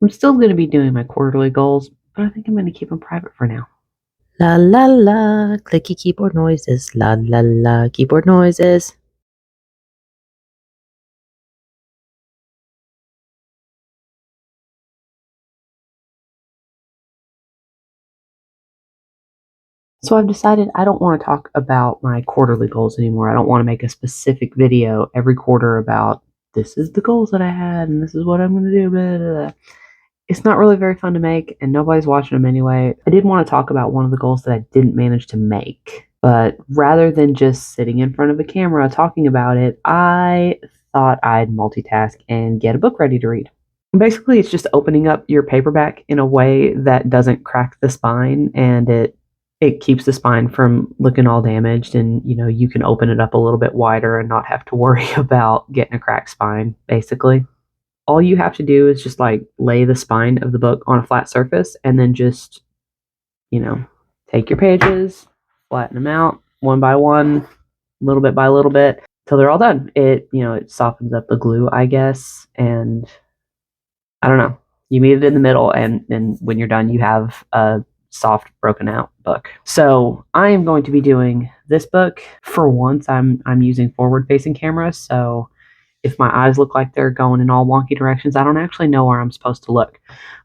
I'm still going to be doing my quarterly goals, but I think I'm going to keep them private for now. La la la, clicky keyboard noises. La la la, keyboard noises. So I've decided I don't want to talk about my quarterly goals anymore. I don't want to make a specific video every quarter about this is the goals that I had and this is what I'm going to do. Blah, blah, blah. It's not really very fun to make, and nobody's watching them anyway. I did want to talk about one of the goals that I didn't manage to make. But rather than just sitting in front of a camera talking about it, I thought I'd multitask and get a book ready to read. Basically, it's just opening up your paperback in a way that doesn't crack the spine, and it keeps the spine from looking all damaged, and you can open it up a little bit wider and not have to worry about getting a cracked spine, basically. All you have to do is just like lay the spine of the book on a flat surface and then just, take your pages, flatten them out one by one, little bit by little bit, till they're all done. It softens up the glue, I guess, and I don't know. You meet it in the middle, and then when you're done, you have a soft, broken out book. So I am going to be doing this book. For once, I'm using forward facing camera, so if my eyes look like they're going in all wonky directions, I don't actually know where I'm supposed to look.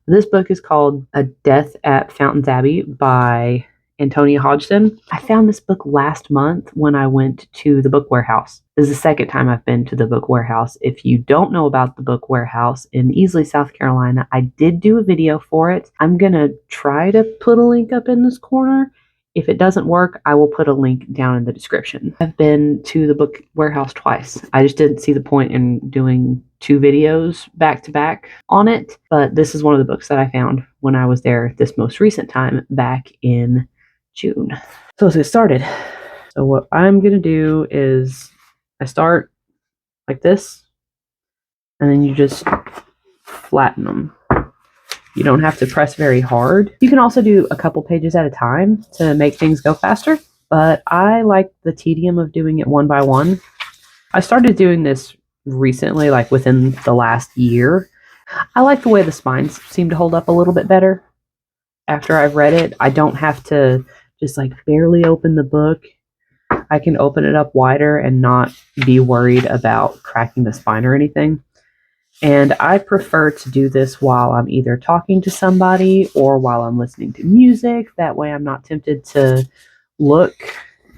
This book is called A Death at Fountains Abbey by Antonia Hodgson. I found this book last month when I went to the Book Warehouse. This is the second time I've been to the Book Warehouse. If you don't know about the Book Warehouse in Easley, South Carolina, I did do a video for it. I'm going to try to put a link up in this corner. If it doesn't work, I will put a link down in the description. I've been to the Book Warehouse twice. I just didn't see the point in doing 2 videos back to back on it, but this is one of the books that I found when I was there this most recent time back in June. So let's get started. So what I'm going to do is I start like this, and then you just flatten them. You don't have to press very hard. You can also do a couple pages at a time to make things go faster, but I like the tedium of doing it one by one. I started doing this recently, like within the last year. I like the way the spines seem to hold up a little bit better after I've read it. I don't have to just like barely open the book. I can open it up wider and not be worried about cracking the spine or anything. And I prefer to do this while I'm either talking to somebody or while I'm listening to music. That way I'm not tempted to look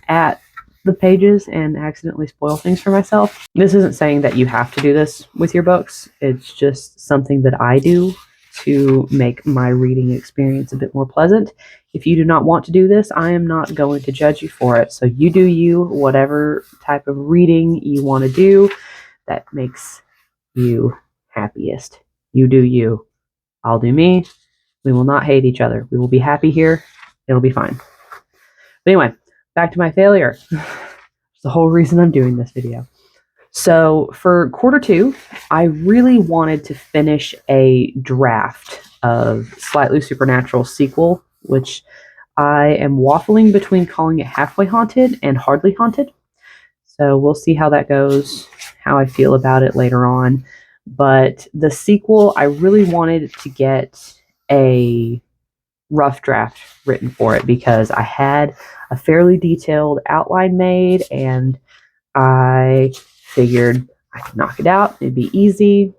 at the pages and accidentally spoil things for myself. This isn't saying that you have to do this with your books. It's just something that I do to make my reading experience a bit more pleasant. If you do not want to do this, I am not going to judge you for it. So you do you, whatever type of reading you want to do that makes you happiest. You do you. I'll do me. We will not hate each other. We will be happy here. It'll be fine. But anyway, back to my failure. It's the whole reason I'm doing this video. So for quarter 2, I really wanted to finish a draft of Slightly Supernatural sequel, which I am waffling between calling it Halfway Haunted and Hardly Haunted. So we'll see how that goes, how I feel about it later on. But the sequel, I really wanted to get a rough draft written for it because I had a fairly detailed outline made, and I figured I could knock it out. It'd be easy.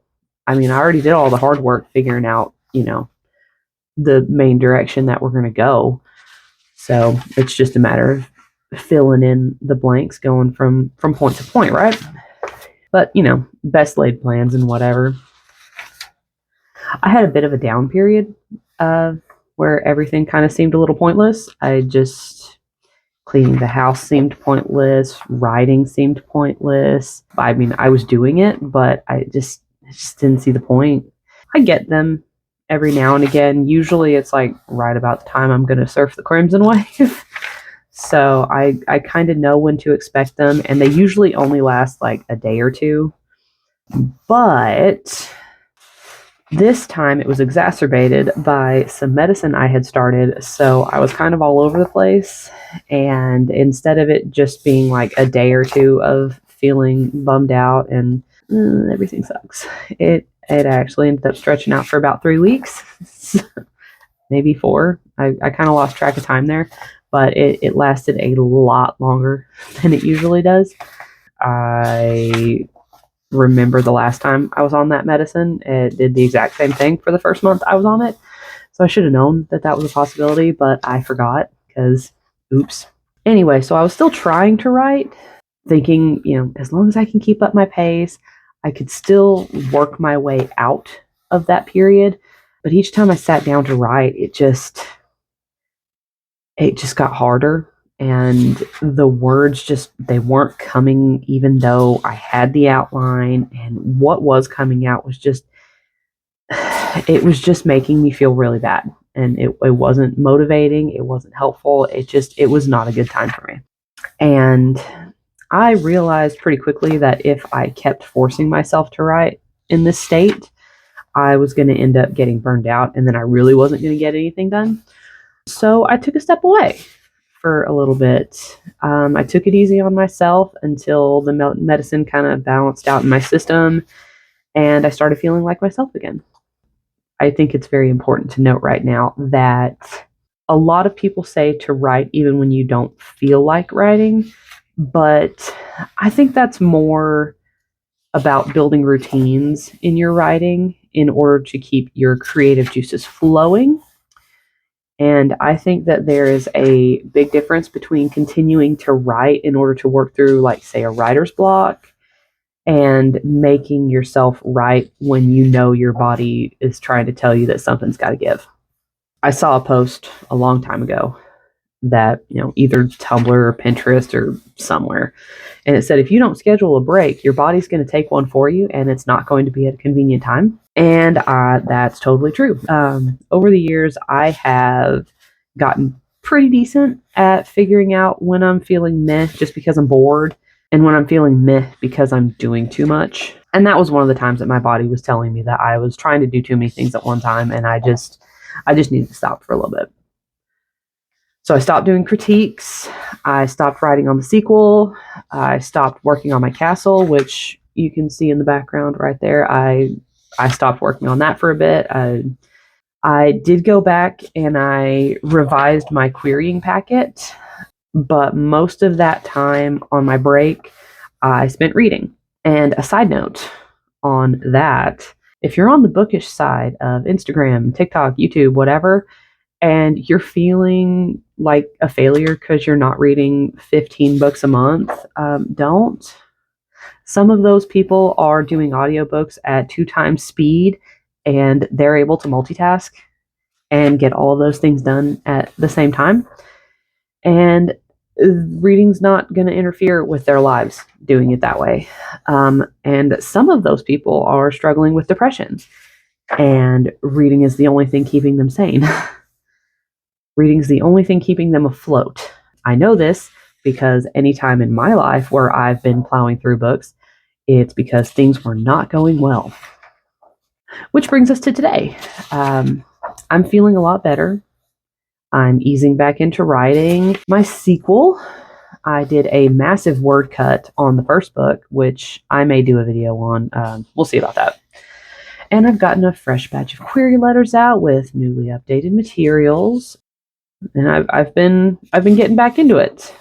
I mean, I already did all the hard work figuring out, the main direction that we're going to go. So it's just a matter of filling in the blanks, going from point to point, right? But, best laid plans and whatever. I had a bit of a down period where everything kind of seemed a little pointless. Cleaning the house seemed pointless. Writing seemed pointless. I mean, I was doing it, but I just didn't see the point. I get them every now and again. Usually it's like right about the time I'm going to surf the Crimson Wave. So I kind of know when to expect them, and they usually only last like a day or two. But this time it was exacerbated by some medicine I had started, so I was kind of all over the place. And instead of it just being like a day or two of feeling bummed out and everything sucks, it It actually ended up stretching out for about 3 weeks, maybe 4. I kind of lost track of time there, but it lasted a lot longer than it usually does. I remember the last time I was on that medicine, it did the exact same thing for the first month I was on it. So I should have known that that was a possibility, but I forgot because, oops. Anyway, so I was still trying to write, thinking, as long as I can keep up my pace, I could still work my way out of that period. But each time I sat down to write, it just got harder, and the words they weren't coming, even though I had the outline, and what was coming out was just it was just making me feel really bad, and it wasn't motivating, it wasn't helpful, it was not a good time for me. And I realized pretty quickly that if I kept forcing myself to write in this state, I was going to end up getting burned out, and then I really wasn't going to get anything done. So I took a step away for a little bit. I took it easy on myself until the medicine kind of balanced out in my system, and I started feeling like myself again. I think it's very important to note right now that a lot of people say to write even when you don't feel like writing, but I think that's more about building routines in your writing in order to keep your creative juices flowing. And I think that there is a big difference between continuing to write in order to work through, like, say, a writer's block, and making yourself write when you know your body is trying to tell you that something's got to give. I saw a post a long time ago that, either Tumblr or Pinterest or somewhere, and it said, if you don't schedule a break, your body's going to take one for you, and it's not going to be at a convenient time. And that's totally true. Over the years, I have gotten pretty decent at figuring out when I'm feeling meh just because I'm bored, and when I'm feeling meh because I'm doing too much. And that was one of the times that my body was telling me that I was trying to do too many things at one time, and I just needed to stop for a little bit. So I stopped doing critiques. I stopped writing on the sequel. I stopped working on my castle, which you can see in the background right there. I stopped working on that for a bit. I did go back and I revised my querying packet, but most of that time on my break, I spent reading. And a side note on that, if you're on the bookish side of Instagram, TikTok, YouTube, whatever, and you're feeling like a failure because you're not reading 15 books a month, don't. Some of those people are doing audiobooks at 2 times speed, and they're able to multitask and get all of those things done at the same time. And reading's not going to interfere with their lives doing it that way. And some of those people are struggling with depression, and reading is the only thing keeping them sane. Reading's the only thing keeping them afloat. I know this because any time in my life where I've been plowing through books, it's because things were not going well. Which brings us to today. I'm feeling a lot better. I'm easing back into writing. My sequel, I did a massive word cut on the first book, which I may do a video on. We'll see about that. And I've gotten a fresh batch of query letters out with newly updated materials. And I've been getting back into it.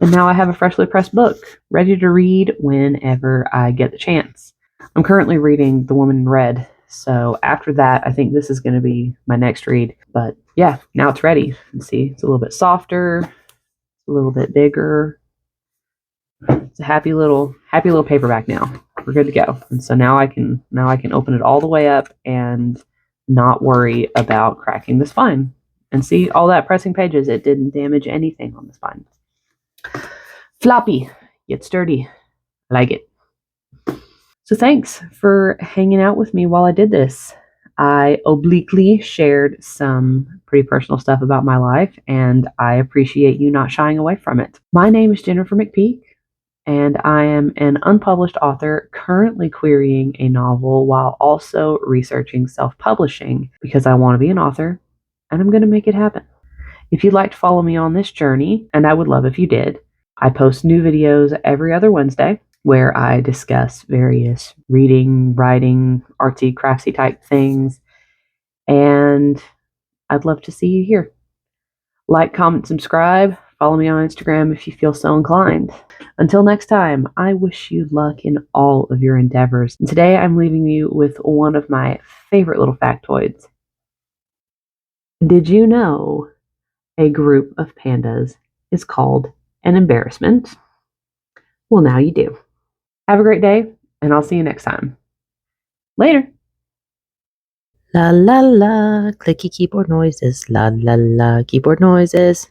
And now I have a freshly pressed book ready to read whenever I get the chance. I'm currently reading The Woman in Red, so after that, I think this is going to be my next read. But yeah, now it's ready. You can see it's a little bit softer, a little bit bigger. It's a happy little paperback now. We're good to go. And so now I can open it all the way up and not worry about cracking the spine. And see, all that pressing pages, it didn't damage anything on the spine. Floppy, yet sturdy. I like it. So thanks for hanging out with me while I did this. I obliquely shared some pretty personal stuff about my life, and I appreciate you not shying away from it. My name is Jennifer McPeak, and I am an unpublished author currently querying a novel while also researching self-publishing because I want to be an author, and I'm going to make it happen. If you'd like to follow me on this journey, and I would love if you did, I post new videos every other Wednesday. where I discuss various reading, writing, artsy, craftsy type things. And I'd love to see you here. Like, comment, subscribe. Follow me on Instagram if you feel so inclined. Until next time, I wish you luck in all of your endeavors. And today I'm leaving you with one of my favorite little factoids. Did you know a group of pandas is called an embarrassment? Well, now you do. Have a great day, and I'll see you next time. Later. La la la, clicky keyboard noises. La la la, keyboard noises.